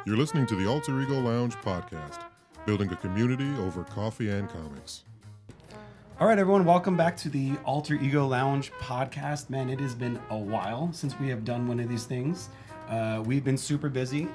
You're listening to the Alter Ego Lounge podcast, building a community over coffee and comics. All right, everyone, welcome back to the Alter Ego Lounge podcast. Man, it has been a while since we have done one of these things. We've been super busy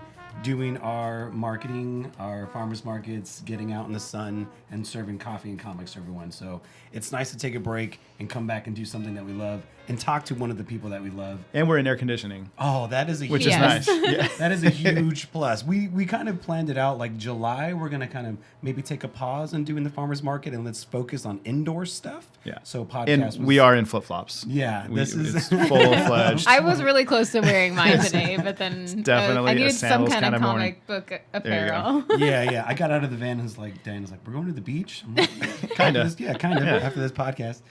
doing our marketing, our farmers markets, getting out in the sun, and serving coffee and comics to everyone. So it's nice to take a break and come back and do something that we love and talk to one of the people that we love. And we're in air conditioning. Oh, that is which is nice. Yeah. That is a huge plus. We kind of planned it out like July. We're going to kind of maybe take a pause on doing the farmers market and let's focus on indoor stuff. Yeah. So podcast. And we are in flip-flops. Yeah. It's full-fledged. I was really close to wearing mine today, but then definitely I needed some sandals kind of kinda comic book apparel. Yeah. I got out of the van and was like, Dan was like, we're going to the beach? I'm like, kind of. Yeah, kind of, after this podcast.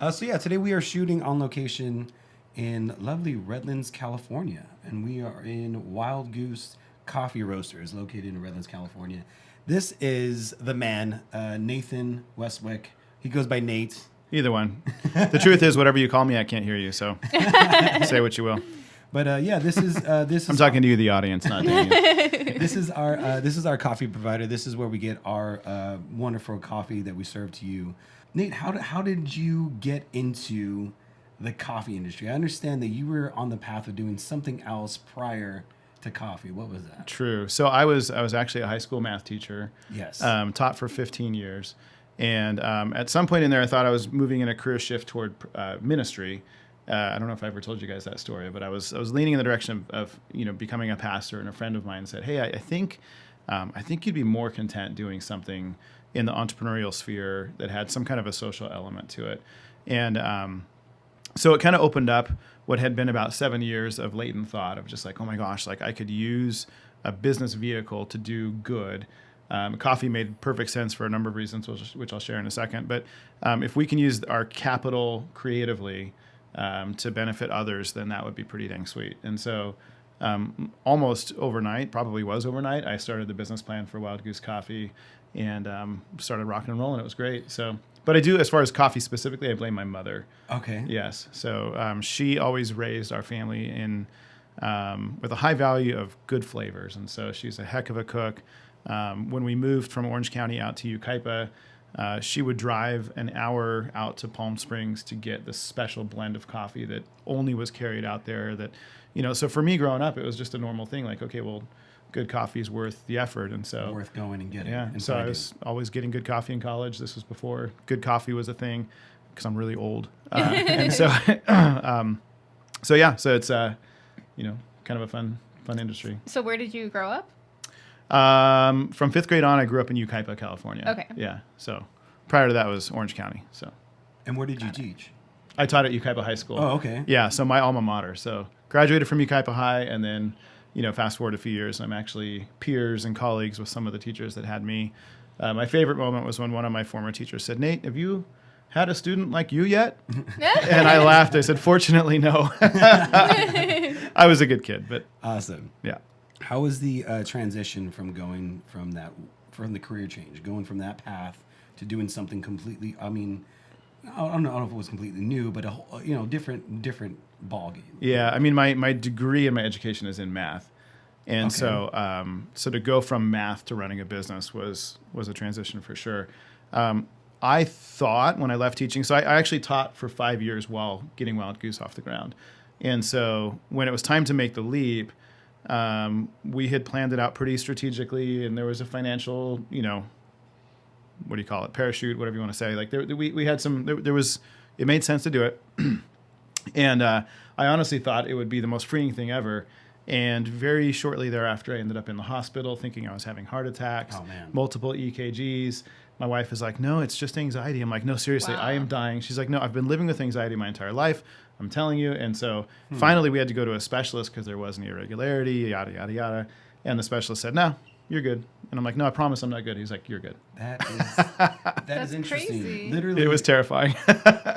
Today we are shooting on location in lovely Redlands, California. And we are in Wild Goose Coffee Roasters, located in Redlands, California. This is the man, Nathan Westwick. He goes by Nate. Either one. The truth is, whatever you call me, I can't hear you, so say what you will. But this is I'm talking to you, the audience, not Daniel. This is our coffee provider. This is where we get our wonderful coffee that we serve to you. Nate, how did you get into the coffee industry? I understand that you were on the path of doing something else prior to coffee. What was that? True. So I was actually a high school math teacher. Yes. Taught for 15 years. And at some point in there, I thought I was moving in a career shift toward ministry. I don't know if I ever told you guys that story, but I was leaning in the direction of becoming a pastor. And a friend of mine said, "Hey, I think you'd be more content doing something in the entrepreneurial sphere that had some kind of a social element to it." And so it kind of opened up what had been about 7 years of latent thought of just like, oh my gosh, like I could use a business vehicle to do good. Coffee made perfect sense for a number of reasons, which I'll share in a second. But if we can use our capital creatively to benefit others, then that would be pretty dang sweet. And so almost overnight, probably was overnight, I started the business plan for Wild Goose Coffee and started rocking and rolling. It was great. So, but I do, as far as coffee specifically, I blame my mother. Okay. Yes. So she always raised our family with a high value of good flavors. And so she's a heck of a cook. When we moved from Orange County out to Yucaipa, she would drive an hour out to Palm Springs to get this special blend of coffee that only was carried out there. So for me growing up, it was just a normal thing. Like, okay, well, good coffee is worth the effort. And so worth going and getting. Yeah. And so I was always getting good coffee in college. This was before good coffee was a thing because I'm really old. And so, so it's, kind of a fun industry. So where did you grow up? From 5th grade on, I grew up in Yucaipa, California. Okay. Yeah. So prior to that was Orange County. So. And where did you teach? I taught at Yucaipa High School. Oh, okay. Yeah. So my alma mater. So graduated from Yucaipa High, and then, fast forward a few years, I'm actually peers and colleagues with some of the teachers that had me. My favorite moment was when one of my former teachers said, "Nate, have you had a student like you yet?" And I laughed. I said, "Fortunately, no." I was a good kid, but awesome. Yeah. How was the transition from going from the career change, going from that path to doing something completely? I mean, I don't know if it was completely new, but a whole, different ballgame. Yeah, I mean, my degree in my education is in math, and Okay. so to go from math to running a business was a transition for sure. I thought when I left teaching, so I actually taught for 5 years while getting Wild Goose off the ground, and so when it was time to make the leap. We had planned it out pretty strategically, and there was a financial, what do you call it, parachute, whatever you want to say. Like we had it made sense to do it. And I honestly thought it would be the most freeing thing ever. And very shortly thereafter, I ended up in the hospital thinking I was having heart attacks, multiple EKGs. My wife is like, "No, it's just anxiety." I'm like, "No, seriously, Wow. I am dying." She's like, "No, I've been living with anxiety my entire life. I'm telling you." And so finally we had to go to a specialist because there was an irregularity, yada, yada, yada. And the specialist said, "No, you're good." And I'm like, "No, I promise I'm not good." He's like, "You're good." That That's is interesting. crazy. Literally, It was terrifying.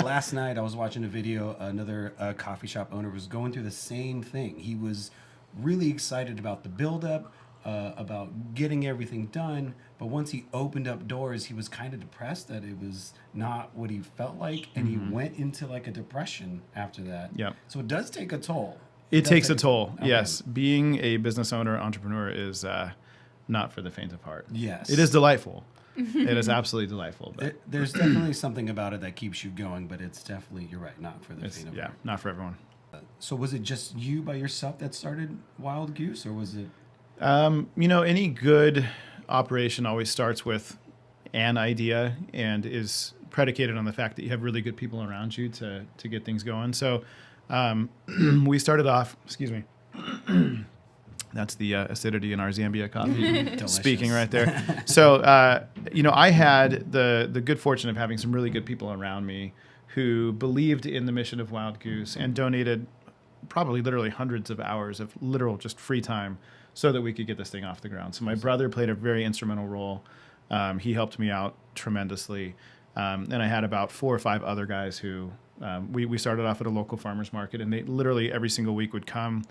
last night I was watching a video. Another coffee shop owner was going through the same thing. He was really excited about the buildup, about getting everything done. But once he opened up doors, he was kind of depressed that it was not what he felt like, and he went into like a depression after that. Yep. So it does take a toll. It does takes a take toll. Okay. Yes, being a business owner, entrepreneur is not for the faint of heart. Yes. It is delightful. It is absolutely delightful. But There's definitely something about it that keeps you going, but it's definitely, you're right, not for the it's, faint of yeah, heart. not for everyone. So was it just you by yourself that started Wild Goose, or was it? Any good operation always starts with an idea and is predicated on the fact that you have really good people around you to get things going. So we started off, excuse me, that's the acidity in our Zambia coffee speaking right there. So, I had the good fortune of having some really good people around me who believed in the mission of Wild Goose and donated probably literally hundreds of hours of literal just free time so that we could get this thing off the ground. So my brother played a very instrumental role. He helped me out tremendously. And I had about 4 or 5 other guys who we started off at a local farmer's market, and they literally every single week would come,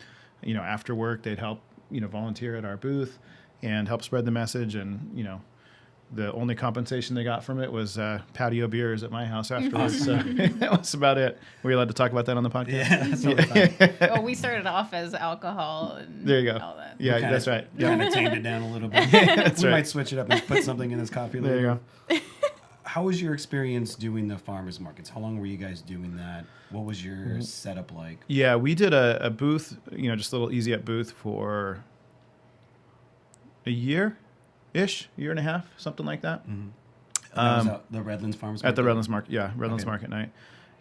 after work, they'd help, volunteer at our booth and help spread the message. And, the only compensation they got from it was patio beers at my house afterwards. So that was about it. Were you allowed to talk about that on the podcast? Yeah, that's totally fine. Well, we started off as alcohol and There you go. all that. Yeah, Kinda- that's right. Yeah, Kind of tamed it down a little bit. that's We right. might switch it up and put something in this coffee There later. you go. How was your experience doing the farmers markets? How long were you guys doing that? What was your setup like? Yeah, we did a booth, just a little easy up booth for a year-ish, year and a half, something like that. And that was at the Redlands farmers market? At the Redlands Market, yeah, Redlands Okay. Market night.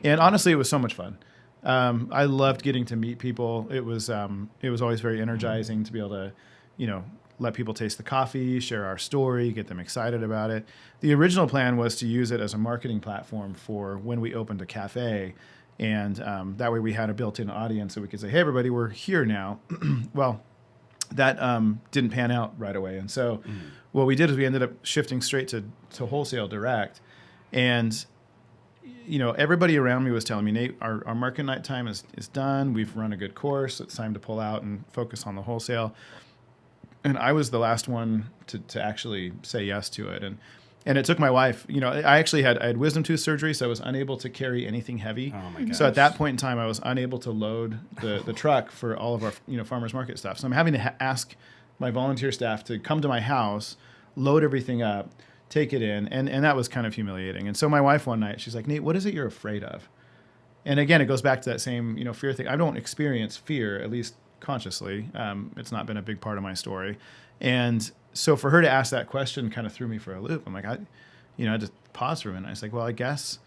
And honestly, it was so much fun. I loved getting to meet people. It was always very energizing to be able to, let people taste the coffee, share our story, get them excited about it. The original plan was to use it as a marketing platform for when we opened a cafe. And that way we had a built-in audience so we could say, hey, everybody, we're here now. Well, that didn't pan out right away. And so what we did is we ended up shifting straight to wholesale direct. And, everybody around me was telling me, Nate, our market night time is done. We've run a good course. It's time to pull out and focus on the wholesale. And I was the last one to actually say yes to it. And it took my wife, I had wisdom tooth surgery, so I was unable to carry anything heavy. Oh my gosh. So at that point in time, I was unable to load the truck for all of our, farmers market stuff. So I'm having to ask my volunteer staff to come to my house, load everything up, take it in. And that was kind of humiliating. And so my wife one night, she's like, Nate, what is it you're afraid of? And again, it goes back to that same, fear thing. I don't experience fear, at least consciously. It's not been a big part of my story. And so for her to ask that question kind of threw me for a loop. I'm like, I just paused for a minute. I was like, well, I guess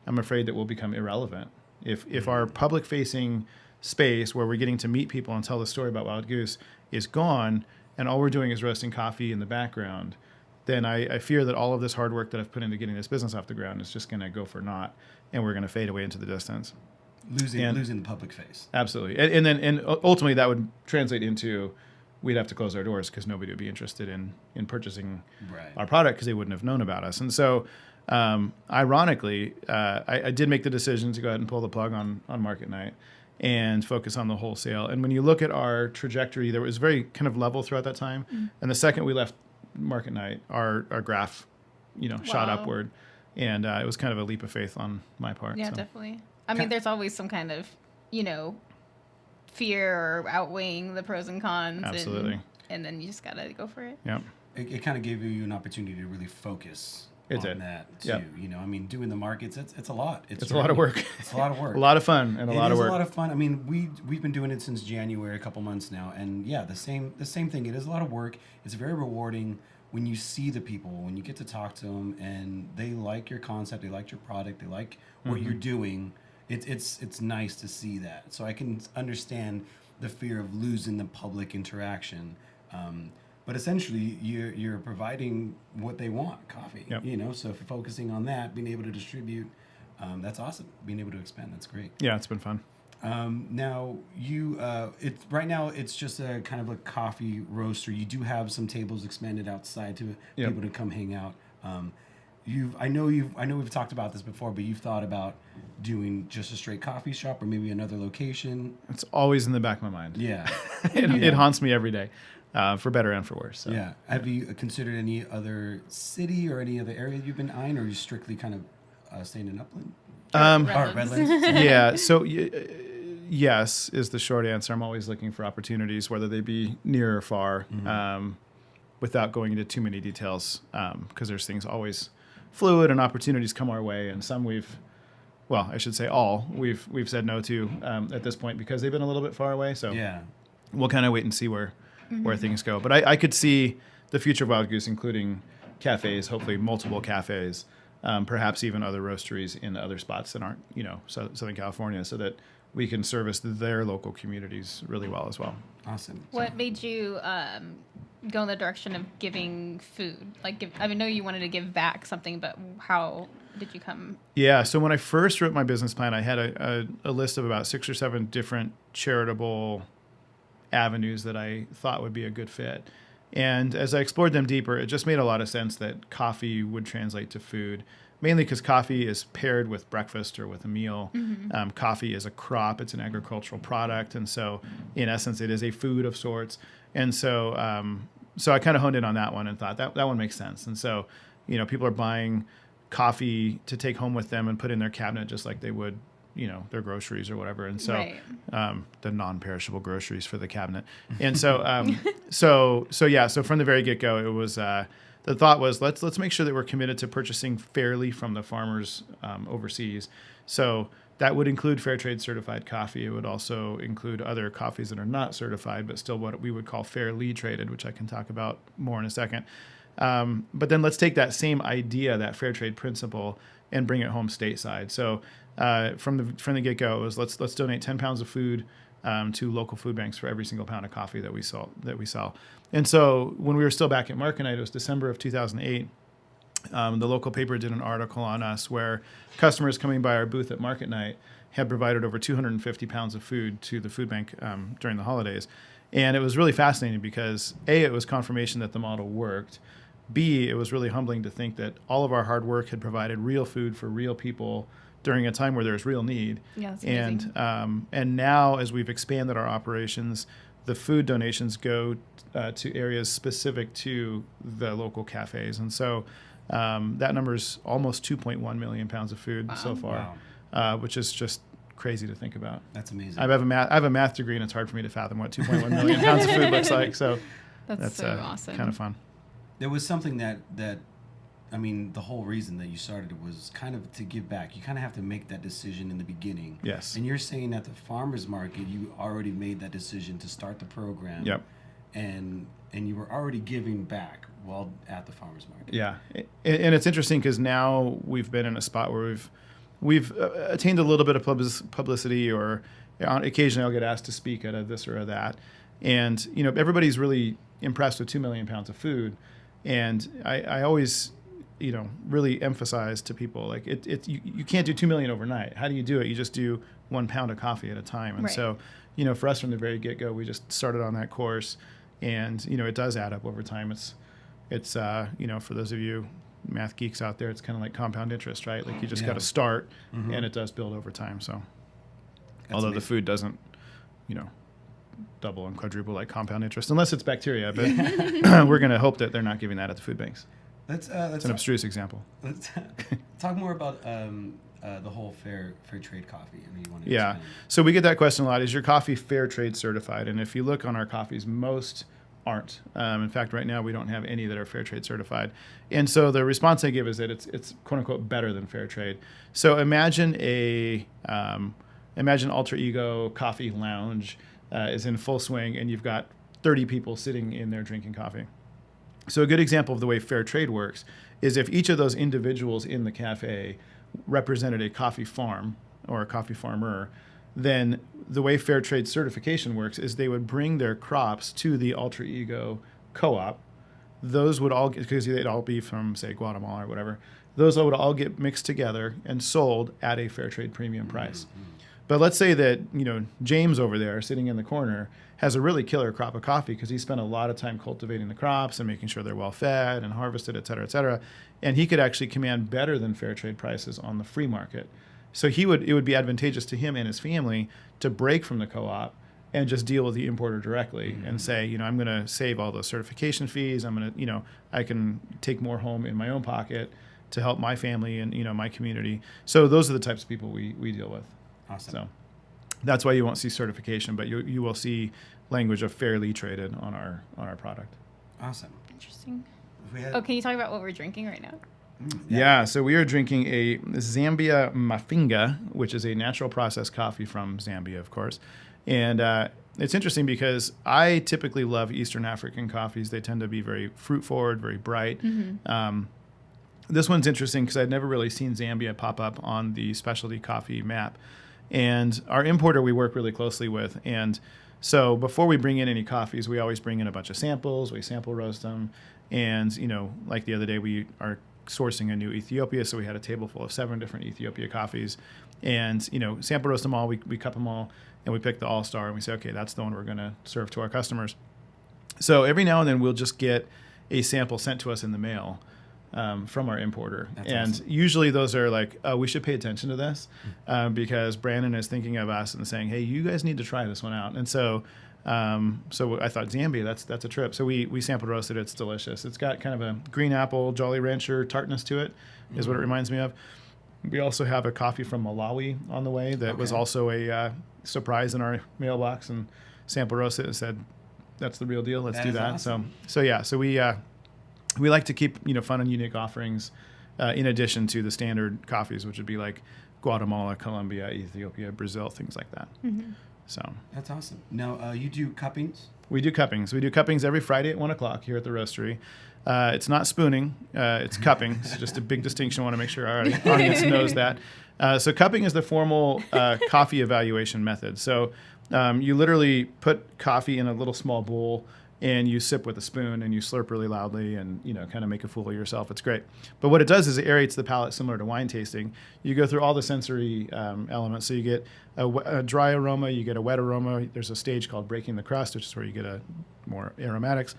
I'm afraid that we'll become irrelevant. If our public facing space where we're getting to meet people and tell the story about Wild Goose is gone, and all we're doing is roasting coffee in the background, then I fear that all of this hard work that I've put into getting this business off the ground is just going to go for naught, and we're going to fade away into the distance. Losing the public face. Absolutely. And ultimately that would translate into we'd have to close our doors because nobody would be interested in purchasing our product because they wouldn't have known about us. And so, ironically, I did make the decision to go ahead and pull the plug on market night and focus on the wholesale. And when you look at our trajectory, there was very kind of level throughout that time. Mm-hmm. And the second we left market night, our graph, shot upward. And it was kind of a leap of faith on my part. Yeah, so. definitely. I mean, there's always some kind of, fear or outweighing the pros and cons. Absolutely. And then you just got to go for it. Yep. It kind of gave you an opportunity to really focus It on did. that too. Yep. Doing the markets, it's a lot. It's a lot of work. It's a lot of work. A lot of fun and a lot of work. It is a lot of fun. I mean, we've been doing it since January, a couple months now, and yeah, the same thing. It is a lot of work. It's very rewarding when you see the people, when you get to talk to them, and they like your concept, they like your product, they like what you're doing. It's nice to see that. So I can understand the fear of losing the public interaction. But essentially, you're providing what they want, coffee. Yep. So if you're focusing on that, being able to distribute, that's awesome. Being able to expand, that's great. Yeah, it's been fun. Now right now it's just a kind of a coffee roaster. You do have some tables expanded outside to people to come hang out. I know we've talked about this before, but you've thought about doing just a straight coffee shop or maybe another location. It's always in the back of my mind. Yeah, It haunts me every day, for better and for worse. So. Yeah. Have you considered any other city or any other area you've been eyeing, or are you strictly kind of staying in Upland? Redlands. Redlands. Yeah. So, Yes, is the short answer. I'm always looking for opportunities, whether they be near or far, without going into too many details, because there's things always fluid and opportunities come our way, and some I should say all we've said no to at this point because they've been a little bit far away. So we'll kind of wait and see where things go. But I could see the future of Wild Goose, including cafes, hopefully multiple cafes, perhaps even other roasteries in other spots that aren't, Southern California, so that we can service their local communities really well as well. Awesome. What made you go in the direction of giving food? I know you wanted to give back something, but how did you come? Yeah, so when I first wrote my business plan, I had a list of about 6 or 7 different charitable avenues that I thought would be a good fit. And as I explored them deeper, it just made a lot of sense that coffee would translate to food, mainly because coffee is paired with breakfast or with a meal. Coffee is a crop. It's an agricultural product. And so, in essence, it is a food of sorts. And so I kind of honed in on that one and thought that one makes sense. And so, people are buying coffee to take home with them and put in their cabinet just like they would, their groceries or whatever. And so the non-perishable groceries for the cabinet. And so, so from the very get-go, it was, the thought was, let's make sure that we're committed to purchasing fairly from the farmers overseas. So that would include Fairtrade certified coffee. It would also include other coffees that are not certified, but still what we would call fairly traded, which I can talk about more in a second. But then let's take that same idea, that fair trade principle, and bring it home stateside. So from the get-go, it was let's donate 10 pounds of food to local food banks for every single pound of coffee that we sell. And so when we were still back at Market Night, it was December of 2008. The local paper did an article on us where customers coming by our booth at Market Night had provided over 250 pounds of food to the food bank during the holidays. And it was really fascinating because A, it was confirmation that the model worked. B, it was really humbling to think that all of our hard work had provided real food for real people during a time where there's real need. Yeah, that's amazing. And now, as we've expanded our operations, the food donations go to areas specific to the local cafes. And so that number is almost 2.1 million pounds of food so far, which is just crazy to think about. That's amazing. I have a math degree, and it's hard for me to fathom what 2.1 million pounds of food looks like. So that's so awesome. Kind of fun. There was something that the whole reason that you started was kind of to give back. You kind of have to make that decision in the beginning. Yes. And you're saying at the farmers market, you already made that decision to start the program. Yep. And you were already giving back while at the farmers market. Yeah. And it's interesting because now we've been in a spot where we've attained a little bit of publicity, or occasionally I'll get asked to speak at a this or a that. And, everybody's really impressed with 2 million pounds of food. And I always, really emphasize to people, like, you can't do 2 million overnight. How do you do it? You just do 1 pound of coffee at a time. And so, for us from the very get-go, we just started on that course. And, it does add up over time. It's for those of you math geeks out there, it's kind of like compound interest, right? Like you just got to start, and it does build over time. So, although the food doesn't, double and quadruple like compound interest, unless it's bacteria. But we're going to hope that they're not giving that at the food banks. It's an abstruse example. Let's talk more about the whole fair trade coffee. You want to explain. So we get that question a lot. Is your coffee fair trade certified? And if you look on our coffees, most aren't. In fact, right now we don't have any that are fair trade certified. And so the response I give is that it's quote unquote better than fair trade. So imagine Alter Ego Coffee Lounge is in full swing, and you've got 30 people sitting in there drinking coffee. So a good example of the way fair trade works is if each of those individuals in the cafe represented a coffee farm or a coffee farmer, then the way fair trade certification works is they would bring their crops to the Alter Ego co-op. Those would all, because they'd all be from, say, Guatemala or whatever, those would all get mixed together and sold at a fair trade premium price. Mm-hmm. But let's say that, James over there sitting in the corner has a really killer crop of coffee because he spent a lot of time cultivating the crops and making sure they're well fed and harvested, et cetera, et cetera. And he could actually command better than fair trade prices on the free market. So it would be advantageous to him and his family to break from the co-op and just deal with the importer directly and say, I'm going to save all those certification fees. I'm going to, I can take more home in my own pocket to help my family and, my community. So those are the types of people we deal with. Awesome. That's why you won't see certification, but you will see language of fairly traded on our product. Awesome. Interesting. We had, Oh, can you talk about what we're drinking right now? Yeah, so we are drinking a Zambia Myfinga, which is a natural processed coffee from Zambia, of course. And it's interesting because I typically love Eastern African coffees. They tend to be very fruit forward, very bright. This one's interesting because I'd never really seen Zambia pop up on the specialty coffee map. And our importer we work really closely with. And so before we bring in any coffees, we always bring in a bunch of samples. We sample roast them. And, like the other day, we are sourcing a new Ethiopia. So we had a table full of 7 different Ethiopia coffees. And, sample roast them all. We cup them all. And we pick the all-star. And we say, okay, that's the one we're going to serve to our customers. So every now and then we'll just get a sample sent to us in the mail. From our importer. That's and awesome. Usually those are like, oh, we should pay attention to this because Brandon is thinking of us and saying, hey, you guys need to try this one out. And so I thought, Zambia, that's a trip. So we sample roasted it. It's delicious. It's got kind of a green apple, Jolly Rancher tartness to it is what it reminds me of. We also have a coffee from Malawi on the way that was also a surprise in our mailbox, and sample roasted it and said, that's the real deal. Let's do that. Awesome. So we like to keep fun and unique offerings in addition to the standard coffees, which would be like Guatemala, Colombia, Ethiopia, Brazil, things like that. So That's awesome. Now, you do cuppings? we do cuppings. We do cuppings every Friday at 1:00 here at the roastery. It's not spooning. It's cupping. It's just a big distinction. I want to make sure our audience knows that. So cupping is the formal coffee evaluation method. So you literally put coffee in a little small bowl and you sip with a spoon and you slurp really loudly and kind of make a fool of yourself. It's great. But what it does is it aerates the palate similar to wine tasting. You go through all the sensory elements. So you get a dry aroma, you get a wet aroma. There's a stage called breaking the crust, which is where you get more aromatics,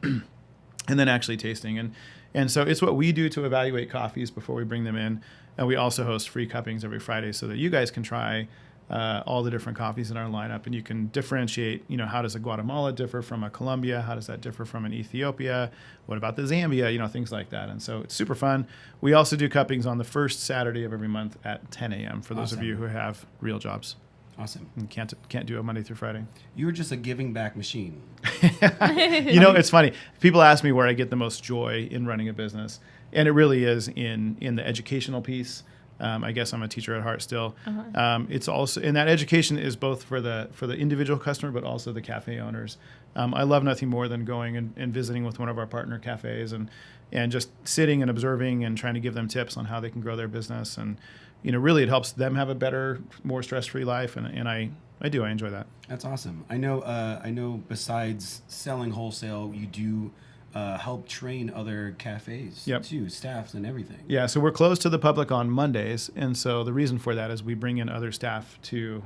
and then actually tasting. And so it's what we do to evaluate coffees before we bring them in. And we also host free cuppings every Friday so that you guys can try all the different coffees in our lineup, and you can differentiate, how does a Guatemala differ from a Colombia? How does that differ from an Ethiopia? What about the Zambia? Things like that. And so it's super fun. We also do cuppings on the first Saturday of every month at 10 a.m. for those of you who have real jobs Awesome. and can't do it Monday through Friday. You're just a giving back machine. It's funny. People ask me where I get the most joy in running a business, and it really is in the educational piece. I guess I'm a teacher at heart still. It's also, and that education is both for the individual customer, but also the cafe owners. I love nothing more than going and visiting with one of our partner cafes and just sitting and observing and trying to give them tips on how they can grow their business. And, really it helps them have a better, more stress-free life. And I enjoy that. That's awesome. I know besides selling wholesale, you do help train other cafes too, staffs and everything. Yeah, so we're closed to the public on Mondays, and so the reason for that is we bring in other staff to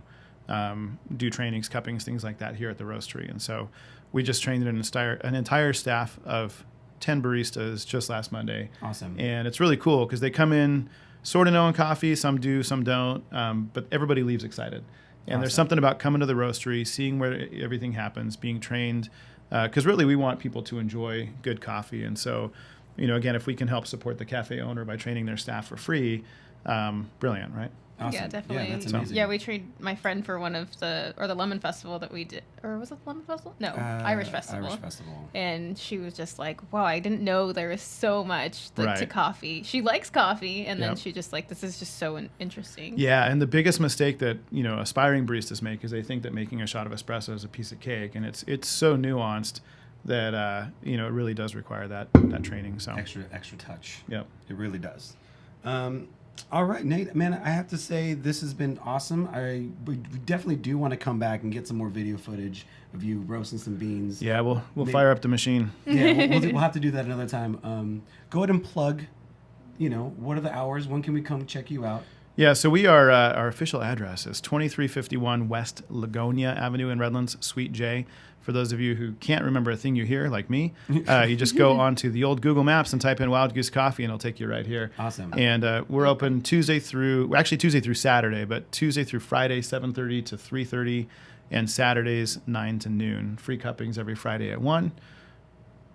do trainings, cuppings, things like that here at the roastery. And so we just trained an entire staff of 10 baristas just last Monday. Awesome. And it's really cool because they come in sort of knowing coffee, some do, some don't, but everybody leaves excited. And there's something about coming to the roastery, seeing where everything happens, being trained, because really we want people to enjoy good coffee. And so, again, if we can help support the cafe owner by training their staff for free, brilliant, right? Awesome. Yeah, definitely. Yeah, that's amazing. Yeah, we trained my friend for one of the Lemon Festival that we did, or was it the Lemon Festival? No, Irish Festival. Irish Festival. And she was just like, "Wow, I didn't know there was so much to Right. coffee." She likes coffee, and then Yep. she just like, "This is just so interesting." Yeah, and the biggest mistake that aspiring baristas make is they think that making a shot of espresso is a piece of cake, and it's so nuanced that it really does require that training. So Extra touch. Yep. It really does. All right, Nate, man, I have to say this has been awesome. We definitely do want to come back and get some more video footage of you roasting some beans. Yeah, we'll fire up the machine. Yeah, we'll have to do that another time. Go ahead and plug, what are the hours? When can we come check you out? Yeah, so we are, our official address is 2351 West Lagonia Avenue in Redlands, Suite J. For those of you who can't remember a thing you hear, like me, you just go onto the old Google Maps and type in Wild Goose Coffee, and it'll take you right here. Awesome. And we're open Tuesday through Saturday, but Tuesday through Friday, 7:30 to 3:30, and Saturdays, 9 to noon. Free cuppings every Friday at 1.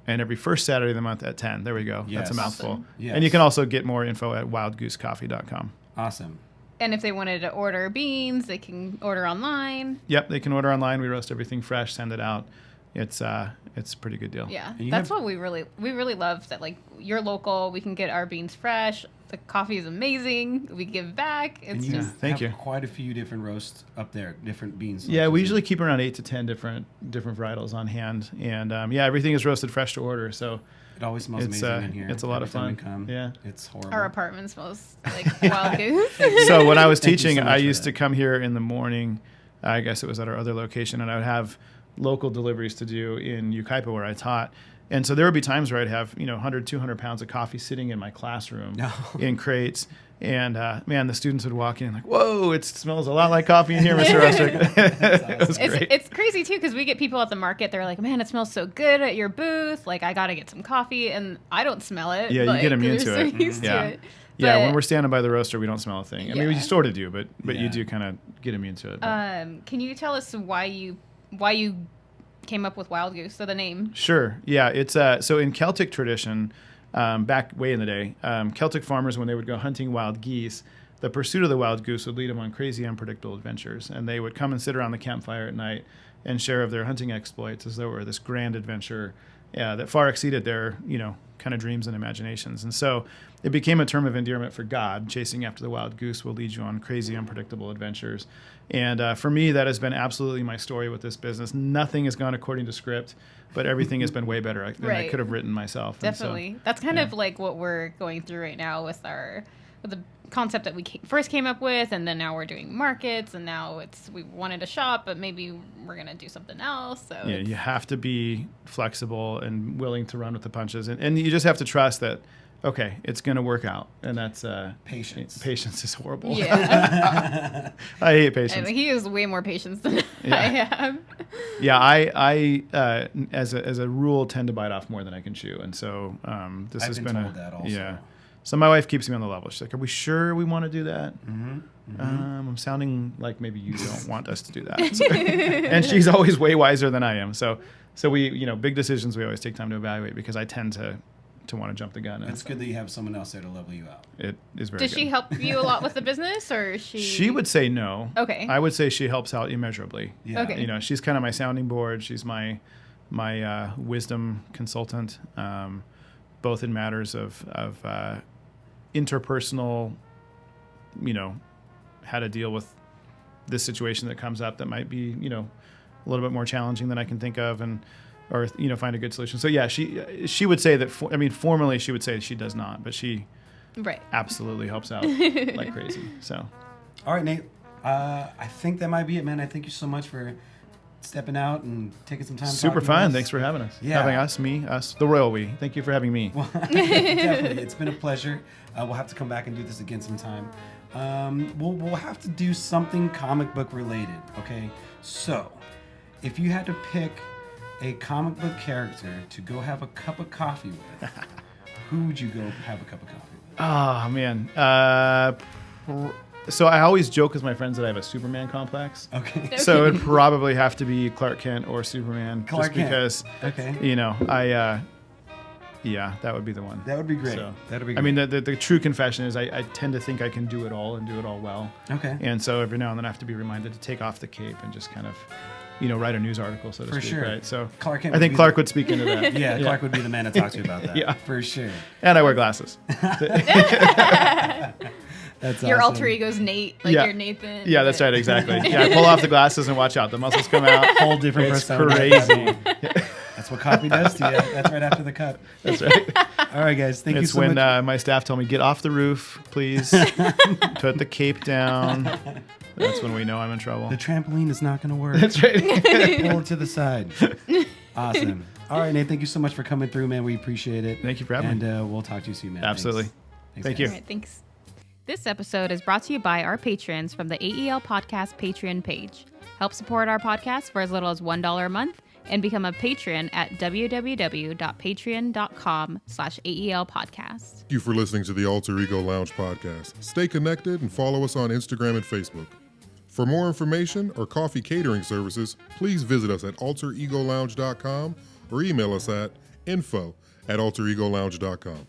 And every first Saturday of the month at 10. There we go. Yes. That's a mouthful. Awesome. Yes. And you can also get more info at wildgoosecoffee.com. Awesome. And if they wanted to order beans, they can order online. Yep, they can order online. We roast everything fresh, send it out. It's a pretty good deal. Yeah, that's what we really love. That like you're local, we can get our beans fresh. The coffee is amazing. We give back. It's just thank you. Quite a few different roasts up there, different beans. Yeah, we usually keep around 8 to 10 different varietals on hand, and everything is roasted fresh to order. So it always smells amazing in here. It's a lot of fun. Yeah, it's horrible. Our apartment smells like Wild Goose. So when I was teaching, I used to come here in the morning. I guess it was at our other location, and I would have local deliveries to do in Ukaipa where I taught. And so there would be times where I'd have 100, 200 pounds of coffee sitting in my classroom in crates. And man, the students would walk in like, "Whoa, it smells a lot like coffee in here, Mr. Westwick." It was great. It's crazy too because we get people at the market. They're like, "Man, it smells so good at your booth. Like, I got to get some coffee," and I don't smell it. Yeah, you get immune to it. Used to it. Yeah, when we're standing by the roaster, we don't smell a thing. I mean, we sort of do, but you do kind of get immune to it. Can you tell us why you came up with Wild Goose, so the name? Sure. Yeah, it's so in Celtic tradition, back way in the day, Celtic farmers, when they would go hunting wild geese, the pursuit of the wild goose would lead them on crazy, unpredictable adventures, and they would come and sit around the campfire at night and share of their hunting exploits as though it were this grand adventure that far exceeded their kind of dreams and imaginations. And so it became a term of endearment for God. Chasing after the wild goose will lead you on crazy, unpredictable adventures. And for me, that has been absolutely my story with this business. Nothing has gone according to script, but everything has been way better than I could have written myself. Definitely. So, that's kind of like what we're going through right now with the concept that we first came up with, and then now we're doing markets, and now we wanted to shop, but maybe we're going to do something else. So yeah, you have to be flexible and willing to run with the punches, and you just have to trust that, okay, it's going to work out, and that's patience. Patience is horrible. Yeah. I hate patience. He has way more patience than I have. Yeah, I as a rule tend to bite off more than I can chew, and so this has been told that also. Yeah. So my wife keeps me on the level. She's like, "Are we sure we want to do that?" Mm-hmm. Mm-hmm. I'm sounding like maybe you don't want us to do that. So, and she's always way wiser than I am. So we, big decisions we always take time to evaluate because I tend to want to jump the gun. It's good that you have someone else there to level you out. It is very Does good. she help you a lot with the business, or is she? She would say no. Okay. I would say she helps out immeasurably. Yeah. Okay. She's kind of my sounding board. She's my wisdom consultant, both in matters of interpersonal, how to deal with this situation that comes up that might be, a little bit more challenging than I can think of, or find a good solution. So yeah, she would say that. Formally, she would say she does not, but she absolutely helps out like crazy. So, all right, Nate. I think that might be it, man. I thank you so much for stepping out and taking some time. Super fun. Thanks for having us. Yeah. Having us, the royal we. Thank you for having me. Well, definitely. It's been a pleasure. We'll have to come back and do this again sometime. We'll have to do something comic book related, okay? So, if you had to pick a comic book character to go have a cup of coffee with, who would you go have a cup of coffee with? Oh, man. So I always joke with my friends that I have a Superman complex. Okay. So it'd probably have to be Clark Kent or Superman. Clark Kent. Because, okay. that would be the one. That would be great. So, that would be great. I mean, the true confession is I tend to think I can do it all and do it all well. Okay. And so every now and then I have to be reminded to take off the cape and just kind of, write a news article, so to For speak. sure. Right. So Clark Kent I think would be Clark would speak into that. Yeah, Clark would be the man to talk to about that. Yeah. For sure. And I wear glasses. That's your awesome. alter ego's Nate, like you're Nathan. Yeah, that's right, exactly. Yeah, I pull off the glasses and watch out. The muscles come out. Whole different It's personality. crazy. That's what coffee does to you. That's right after the cup. That's right. All right, guys. Thank you It's so when much. my staff tell me, get off the roof, please. Put the cape down. That's when we know I'm in trouble. The trampoline is not going to work. That's right. Pull it to the side. Awesome. All right, Nate. Thank you so much for coming through, man. We appreciate it. Thank you for having me. And we'll talk to you soon, man. Absolutely. Thanks, Thank guys. you. All right, thanks. This episode is brought to you by our patrons from the AEL Podcast Patreon page. Help support our podcast for as little as $1 a month and become a patron at www.patreon.com/AEL podcast. Thank you for listening to the Alter Ego Lounge podcast. Stay connected and follow us on Instagram and Facebook. For more information or coffee catering services, please visit us at alteregolounge.com or email us at info@alteregolounge.com.